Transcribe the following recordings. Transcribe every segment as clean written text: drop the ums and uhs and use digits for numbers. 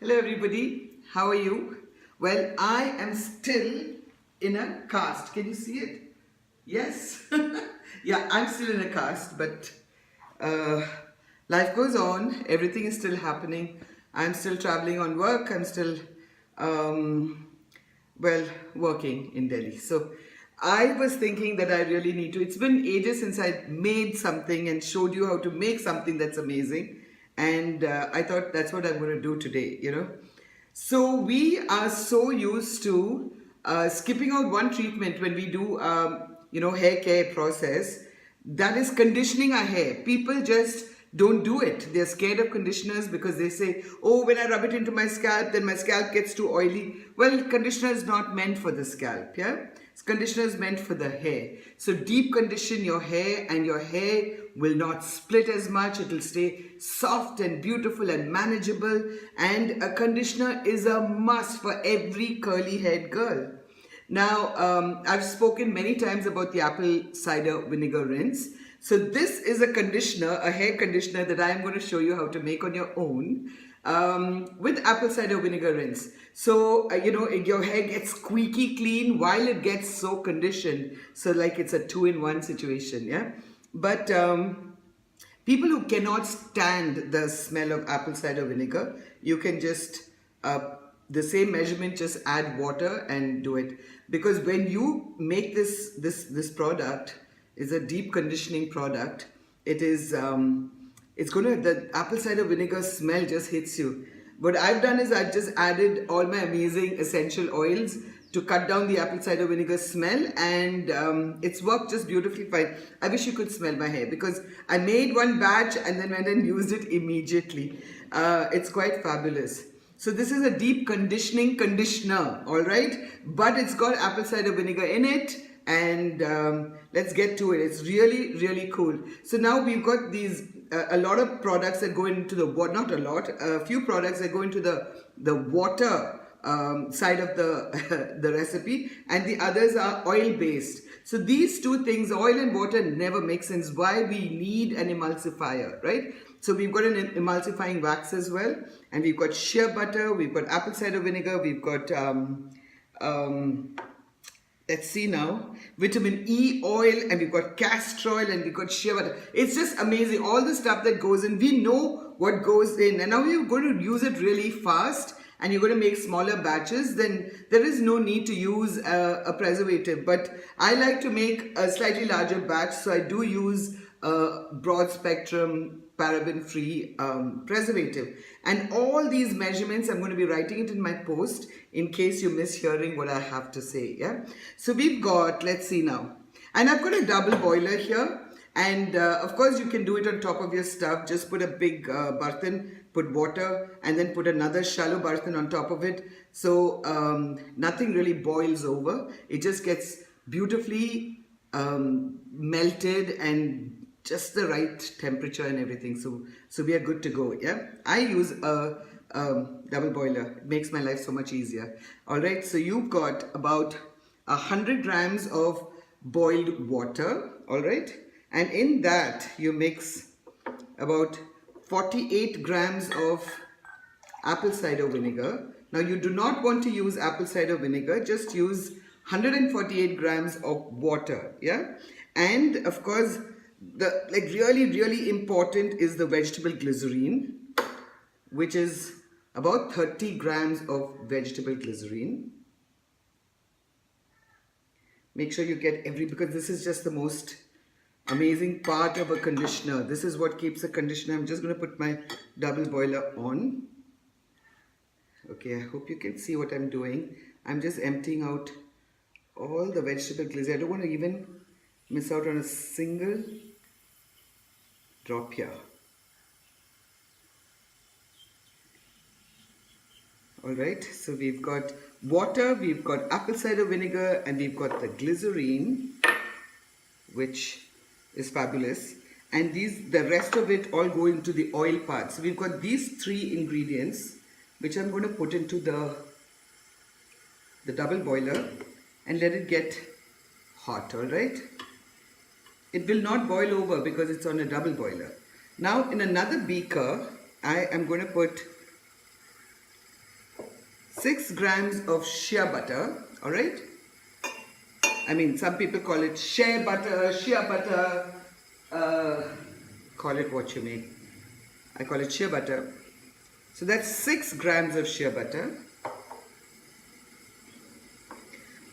Hello everybody, how are you? Well, I am still in a cast. Can you see it? Yes. Yeah, I'm still in a cast, but uh, life goes on. Everything is still happening. I'm still traveling on work. I'm still, um, well, working in Delhi. So I was thinking that I really need to. It's been ages since I made something and showed you how to make something that's amazing. And I thought that's what I'm going to do today. So we are so used to skipping out one treatment when we do, hair care process. That is conditioning our hair. People just don't do it. They're scared of conditioners because they say, oh, when I rub it into my scalp, then my scalp gets too oily. Well, conditioner is not meant for the scalp, yeah? Conditioner is meant for the hair. So deep condition your hair and your hair will not split as much. It will stay soft and beautiful and manageable. And a conditioner is a must for every curly haired girl. Now, I've spoken many times about the apple cider vinegar rinse. So this is a conditioner, a hair conditioner that I'm going to show you how to make on your own with apple cider vinegar rinse. So, your hair gets squeaky clean while it gets so conditioned. So like it's a two-in-one situation, yeah? But people who cannot stand the smell of apple cider vinegar, you can just the same measurement, just add water and do it. Because when you make this product, is a deep conditioning product. It is the apple cider vinegar smell just hits you. What I've done is I've just added all my amazing essential oils to cut down the apple cider vinegar smell, and it's worked just beautifully fine. I wish you could smell my hair because I made one batch and then went and used it immediately. It's quite fabulous. So this is a deep conditioning conditioner, all right? But it's got apple cider vinegar in it, and let's get to it. It's really, really cool. So now we've got these, a lot of products that go into the water, not a lot, a few products that go into the water side of the, the recipe, and the others are oil-based. So these two things, oil and water, never make sense. Why we need an emulsifier, right? So we've got an emulsifying wax as well, and we've got shea butter, we've got apple cider vinegar, we've got let's see now, vitamin E oil, and we've got castor oil, and we've got shea butter. It's just amazing, all the stuff that goes in. We know what goes in, and now we're going to use it really fast, and you're going to make smaller batches. Then there is no need to use a preservative. But I like to make a slightly larger batch, so I do use broad spectrum paraben-free preservative. And all these measurements, I'm going to be writing it in my post in case you miss hearing what I have to say. Yeah. So we've got, let's see now. And I've got a double boiler here. And of course, you can do it on top of your stuff. Just put a big bartan, put water, and then put another shallow bartan on top of it. So nothing really boils over. It just gets beautifully melted and just the right temperature and everything. So we are good to go. Yeah. I use a double boiler. It makes my life so much easier. All right. So you've got about 100 grams of boiled water. All right. And in that you mix about 48 grams of apple cider vinegar. Now you do not want to use apple cider vinegar. Just use 148 grams of water. Yeah. And of course, the really important is the vegetable glycerine, which is about 30 grams of vegetable glycerine. Make sure you get because this is just the most amazing part of a conditioner. This is what keeps a conditioner. I'm just going to put my double boiler on. Okay, I hope you can see what I'm doing. I'm just emptying out all the vegetable glycerine. I don't want to even miss out on a single drop here. Alright, so we've got water, we've got apple cider vinegar, and we've got the glycerine, which is fabulous. And the rest of it all go into the oil part. So we've got these three ingredients, which I'm going to put into the double boiler and let it get hot, alright? It will not boil over because it's on a double boiler. Now in another beaker, I am going to put 6 grams of shea butter, all right? I mean, some people call it shea butter, call it what you may. I call it shea butter. So that's 6 grams of shea butter.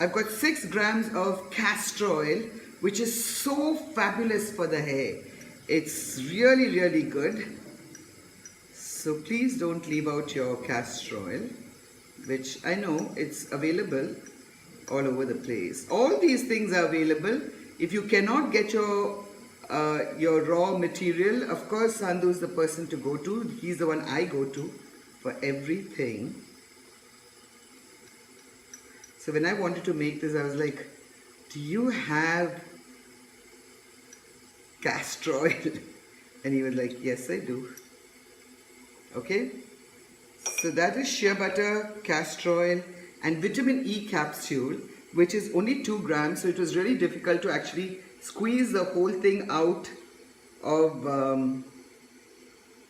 I've got 6 grams of castor oil, which is so fabulous for the hair. It's really, really good. So please don't leave out your castor oil, which I know it's available all over the place. All these things are available. If you cannot get your raw material, of course Sandhu is the person to go to. He's the one I go to for everything. So when I wanted to make this, I was like, do you have castor oil? And he was like, yes, I do. Okay, so that is shea butter, castor oil and vitamin E capsule, which is only 2 grams. So it was really difficult to actually squeeze the whole thing out of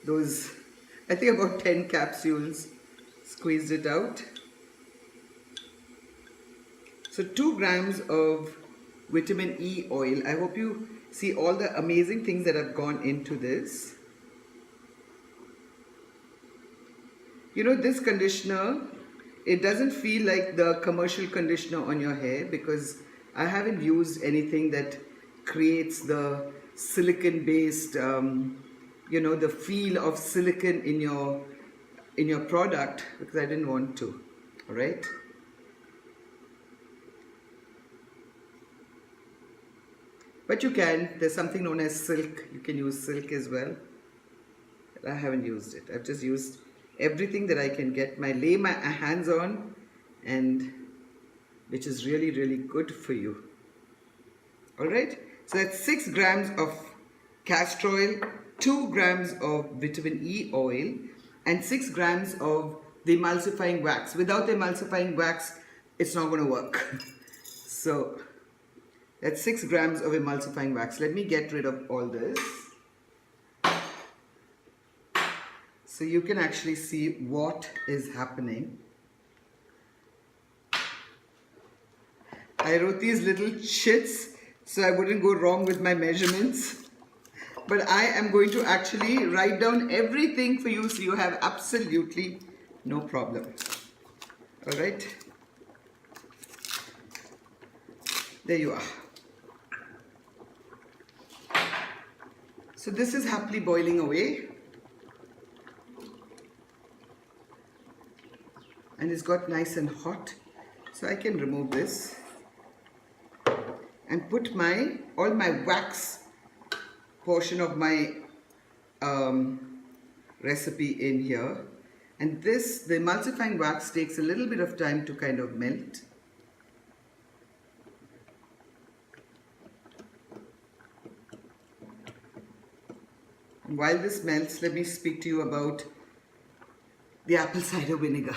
those, I think about 10 capsules, squeezed it out. So 2 grams of vitamin E oil. I hope you see all the amazing things that have gone into this. You know, this conditioner, it doesn't feel like the commercial conditioner on your hair because I haven't used anything that creates the silicone based, you know, the feel of silicone in your product, because I didn't want to, all right? But you can, there's something known as silk. You can use silk as well. I haven't used it. I've just used everything that I can lay my hands on, and which is really, really good for you. All right. So that's 6 grams of castor oil, 2 grams of vitamin E oil, and 6 grams of the emulsifying wax. Without the emulsifying wax, it's not going to work. So that's 6 grams of emulsifying wax. Let me get rid of all this, so you can actually see what is happening. I wrote these little chits so I wouldn't go wrong with my measurements. But I am going to actually write down everything for you so you have absolutely no problem. All right. There you are. So this is happily boiling away. And it's got nice and hot. So I can remove this and put all my wax portion of my recipe in here. And the emulsifying wax takes a little bit of time to kind of melt. And while this melts, let me speak to you about the apple cider vinegar.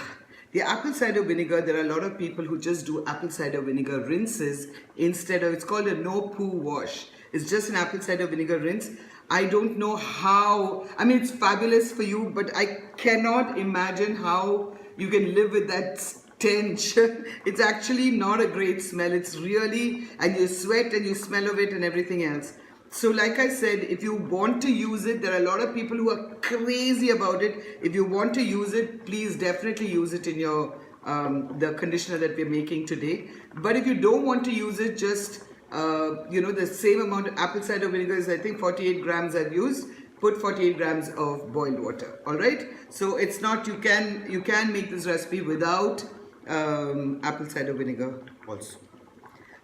The apple cider vinegar, there are a lot of people who just do apple cider vinegar rinses instead of, it's called a no poo wash. It's just an apple cider vinegar rinse. I don't know how, I mean, it's fabulous for you, but I cannot imagine how you can live with that stench. It's actually not a great smell. It's really, and you sweat and you smell of it and everything else. So like I said, if you want to use it, there are a lot of people who are crazy about it. If you want to use it, please definitely use it in your the conditioner that we're making today. But if you don't want to use it, just you know, the same amount of apple cider vinegar is, I think, 48 grams I've used. Put 48 grams of boiled water. All right. So it's not, you can make this recipe without apple cider vinegar also.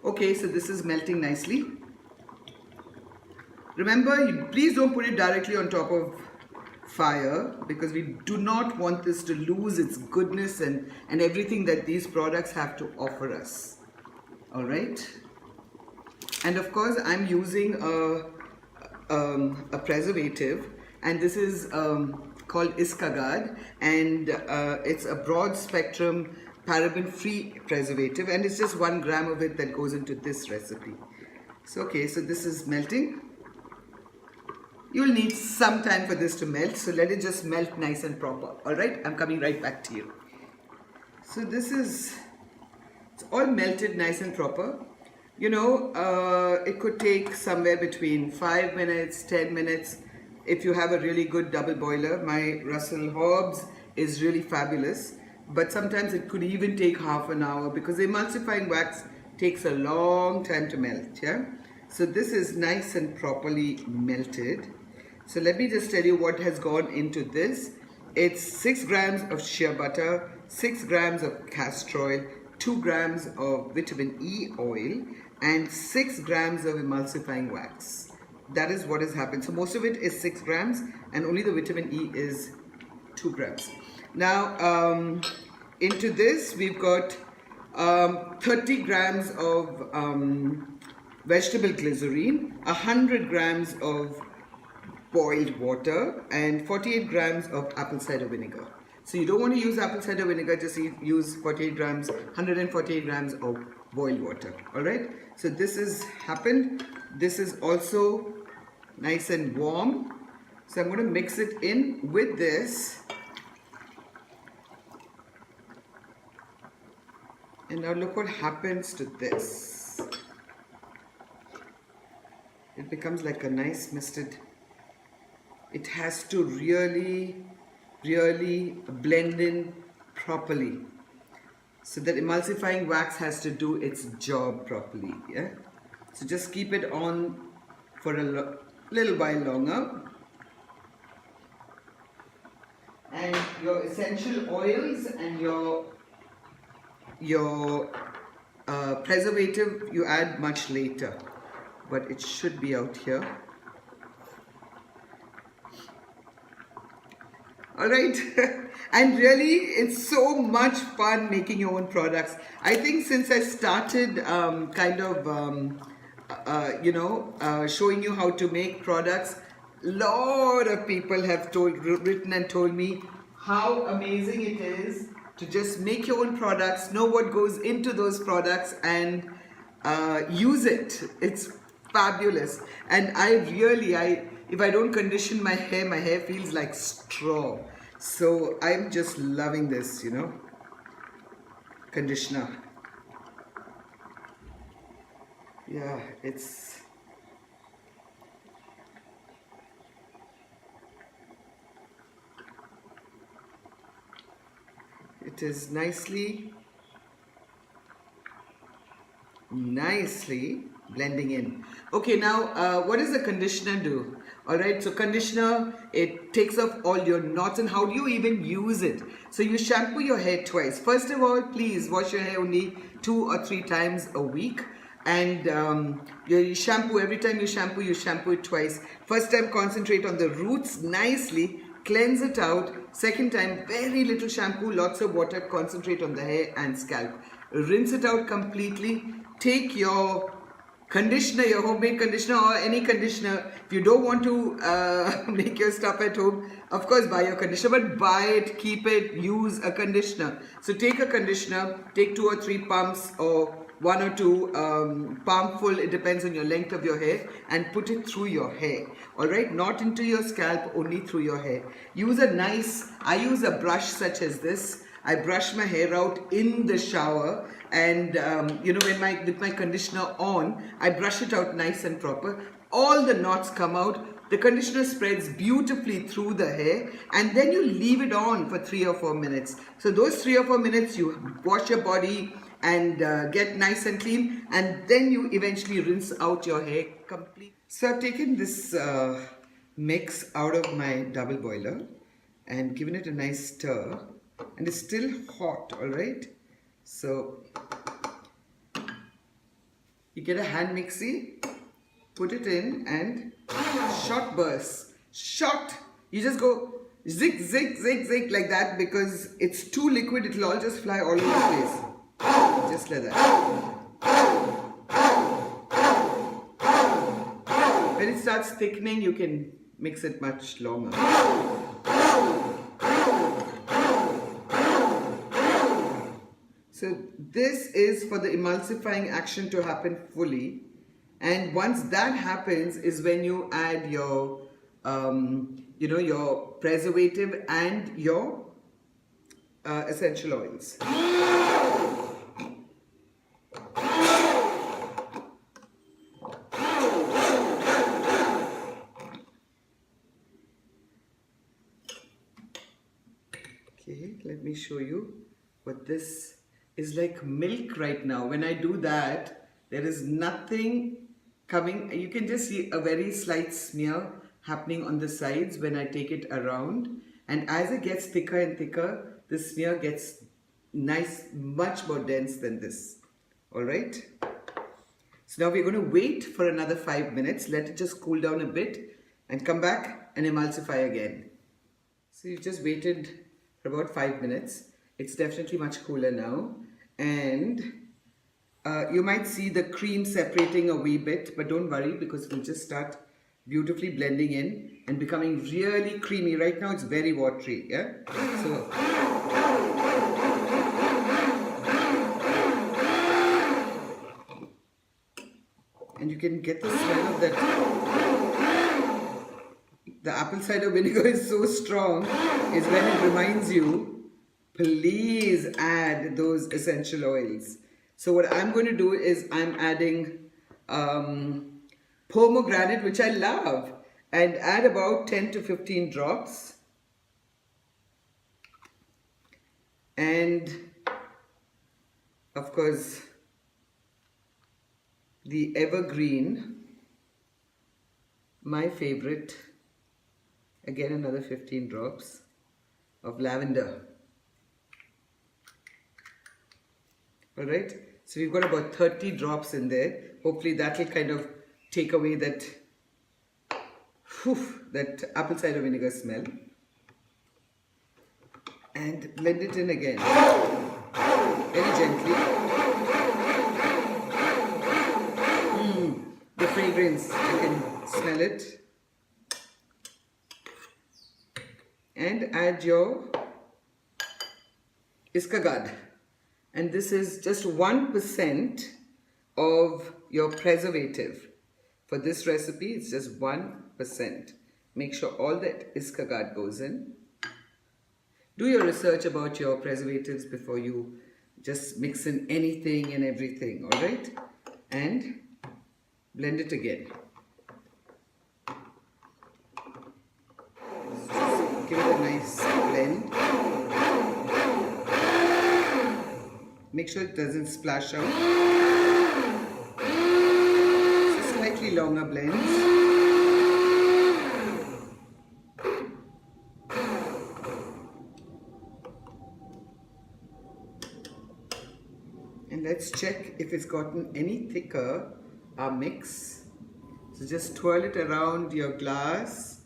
Okay, so this is melting nicely. Remember, please don't put it directly on top of fire, because we do not want this to lose its goodness and everything that these products have to offer us. All right. And of course, I'm using a preservative, and this is called iscaguard, and it's a broad spectrum paraben-free preservative, and it's just 1 gram of it that goes into this recipe. So okay, so this is melting. You'll need some time for this to melt, so let it just melt nice and proper. All right, I'm coming right back to you. So this is, it's all melted nice and proper. You know, it could take somewhere between 5 minutes, 10 minutes. If you have a really good double boiler, my Russell Hobbs is really fabulous. But sometimes it could even take half an hour because the emulsifying wax takes a long time to melt, yeah? So this is nice and properly melted. So let me just tell you what has gone into this. It's 6 grams of shea butter, 6 grams of castor oil, 2 grams of vitamin E oil, and 6 grams of emulsifying wax. That is what has happened. So most of it is 6 grams and only the vitamin E is 2 grams. Now into this we've got 30 grams of vegetable glycerine, 100 grams of boiled water, and 48 grams of apple cider vinegar. So you don't want to use apple cider vinegar, just use 48 grams, 148 grams of boiled water. Alright, so this has happened. This is also nice and warm. So I'm going to mix it in with this. And now look what happens to this. It becomes like a nice misted. It has to really blend in properly. So that emulsifying wax has to do its job properly. Yeah. So just keep it on for a little while longer. And your essential oils and your preservative you add much later, but it should be out here. Alright, and really it's so much fun making your own products. I think since I started showing you how to make products, a lot of people have written and told me how amazing it is to just make your own products, know what goes into those products, and use it. It's fabulous. And if I don't condition my hair feels like straw. So I'm just loving this, you know, conditioner. Yeah, it is nicely blending in. Okay, now what does the conditioner do? Alright, so conditioner, it takes off all your knots. And how do you even use it? So you shampoo your hair twice. First of all, please wash your hair only 2 or 3 times a week. And you shampoo, every time you shampoo it twice. First time concentrate on the roots nicely, cleanse it out. Second time, very little shampoo, lots of water, concentrate on the hair and scalp. Rinse it out completely. Take your conditioner, your homemade conditioner or any conditioner. If you don't want to make your stuff at home, of course buy your conditioner, but buy it, keep it, use a conditioner. So take a conditioner, take 2 or 3 pumps or 1 or 2 palmful, it depends on your length of your hair, and put it through your hair. Alright, not into your scalp, only through your hair. I use a brush such as this. I brush my hair out in the shower, and with my conditioner on, I brush it out nice and proper. All the knots come out. The conditioner spreads beautifully through the hair, and then you leave it on for 3 or 4 minutes. So those 3 or 4 minutes you wash your body and get nice and clean, and then you eventually rinse out your hair completely. So I've taken this mix out of my double boiler and given it a nice stir, and it's still hot. Alright, so you get a hand mixie, put it in, and shot bursts. You just go zig zig zig zig like that, because it's too liquid, it'll all just fly all over the place. Just like that. When it starts thickening, you can mix it much longer. So this is for the emulsifying action to happen fully, and once that happens is when you add your your preservative and your essential oils. Okay, let me show you what this is like. Milk right now. When I do that, there is nothing coming. You can just see a very slight smear happening on the sides when I take it around. And as it gets thicker and thicker, the smear gets nice, much more dense than this. Alright? So now we're going to wait for another 5 minutes. Let it just cool down a bit and come back and emulsify again. So you just waited for about 5 minutes. It's definitely much cooler now. And you might see the cream separating a wee bit, but don't worry because it will just start beautifully blending in and becoming really creamy. Right now it's very watery, yeah? So and you can get the smell of that. The apple cider vinegar is so strong, is when it reminds you, please add those essential oils. So what I'm going to do is I'm adding pomegranate, which I love, and add about 10 to 15 drops. And of course, the evergreen, my favorite, again another 15 drops of lavender. Alright, so we've got about 30 drops in there. Hopefully that will kind of take away that, that apple cider vinegar smell. And blend it in again, very gently. The fragrance, you can smell it. And add your iscaguard. And this is just 1% of your preservative. For this recipe, it's just 1%. Make sure all that iscaguard goes in. Do your research about your preservatives before you just mix in anything and everything, alright? And blend it again. Just give it a nice blend. Make sure it doesn't splash out. So slightly longer blends. And let's check if it's gotten any thicker, our mix. So just twirl it around your glass.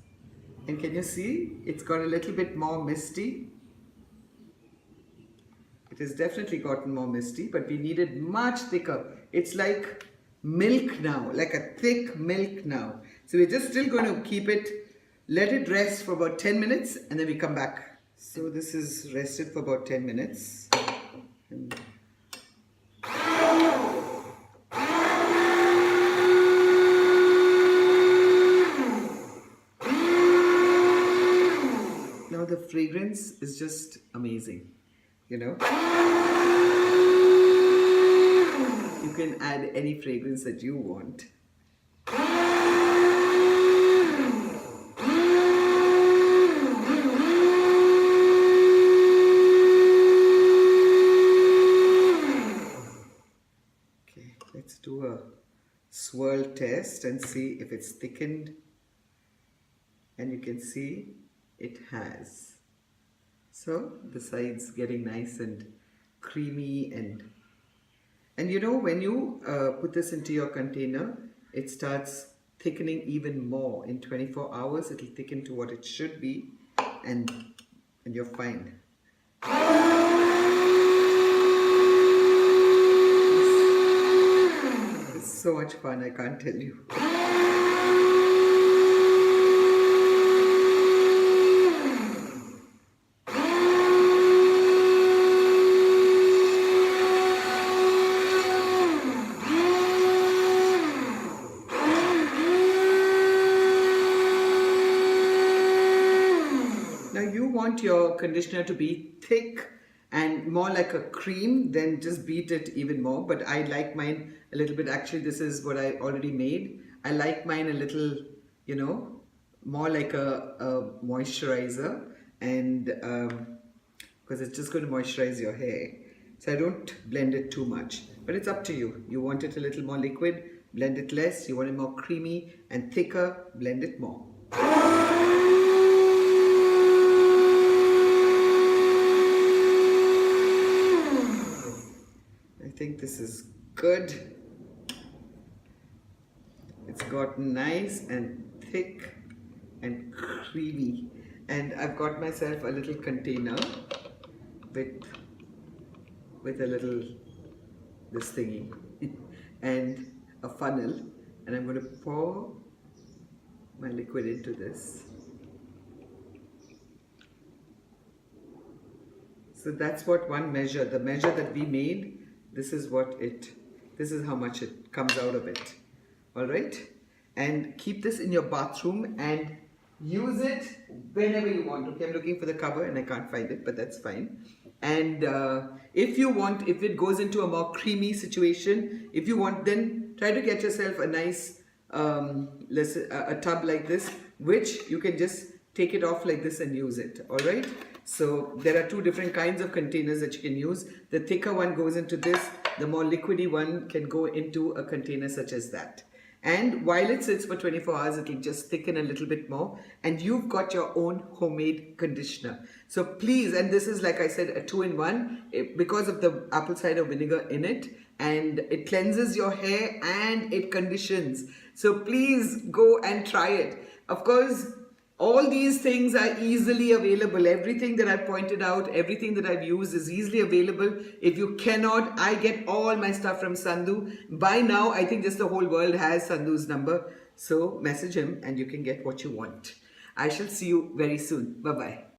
And can you see? It's got a little bit more misty. It has definitely gotten more misty, but we need it much thicker. It's like milk now, like a thick milk now. So we're just still going to keep it, let it rest for about 10 minutes and then we come back. So this is rested for about 10 minutes. And now the fragrance is just amazing. You know, you can add any fragrance that you want. Okay, let's do a swirl test and see if it's thickened. And you can see it has. So the sides getting nice and creamy and you know, when you put this into your container, it starts thickening even more. In 24 hours, it'll thicken to what it should be, and you're fine. It's so much fun, I can't tell you. Your conditioner to be thick and more like a cream, then just beat it even more. But I like mine a little bit. Actually, this is what I already made. I like mine a little, you know, more like a moisturizer, and because it's just going to moisturize your hair. So I don't blend it too much, but it's up to you. You want it a little more liquid, blend it less. You want it more creamy and thicker, blend it more. I think this is good. It's gotten nice and thick and creamy. And I've got myself a little container with a little this thingy and a funnel, and I'm going to pour my liquid into this. So that's what one measure, the measure that we made, this is how much it comes out of it. All right, and keep this in your bathroom and use it whenever you want. Okay, I'm looking for the cover and I can't find it, but that's fine. And if you want, if it goes into a more creamy situation, if you want, then try to get yourself a nice a tub like this, which you can just take it off like this and use it. All right, so there are two different kinds of containers that you can use. The thicker one goes into this, the more liquidy one can go into a container such as that. And while it sits for 24 hours, it will just thicken a little bit more, and you've got your own homemade conditioner. So please, and this is, like I said, a 2-in-1 because of the apple cider vinegar in it, and it cleanses your hair and it conditions. So please go and try it. Of course, all these things are easily available. Everything that I've pointed out, everything that I've used is easily available. If you cannot, I get all my stuff from Sandhu. By now, I think just the whole world has Sandhu's number. So message him and you can get what you want. I shall see you very soon. Bye-bye.